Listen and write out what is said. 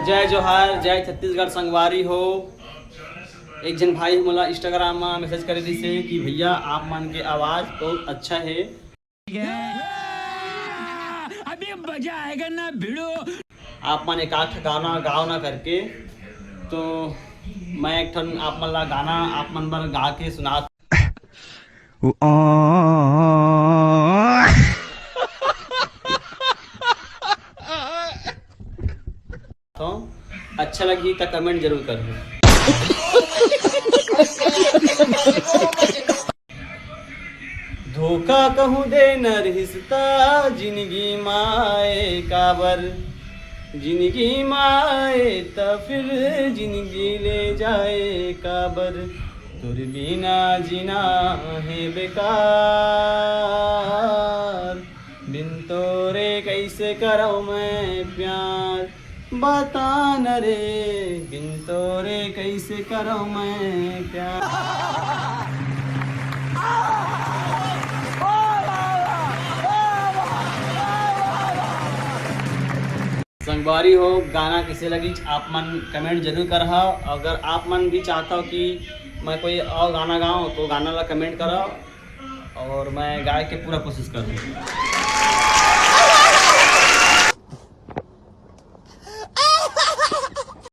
जय जोहार, जय छत्तीसगढ़ संगवारी हो। एक जन भाई मोला इंस्टाग्राम में मैसेज करे दिसे कि भैया आप मन के आवाज़ बहुत अच्छा है, अभी मजा आएगा ना भिड़ो। आप मन एक आठ गाना गाओ ना करके, तो मैं एक ठन आप मन ला गाना आप मन बर गा के सुना। तो अच्छा लगी तो कमेंट जरूर करना। धोखा कहूँ दे न रिश्ता जिंदगी माए काबर, जिंदगी माए तो फिर जिंदगी ले जाए काबर, तुर बिना जीना है बेकार, बिन तोरे कैसे करो मैं प्यार, बता न रे बिन तोरे कैसे करो मैं प्यार। संगवारी हो, गाना किसे लगी आप मन कमेंट जरूर करहा। अगर आप मन भी चाहता हो कि मैं कोई और गाना गाऊँ तो गाना ला कमेंट करो और मैं गाय के पूरा कोशिश करूँ।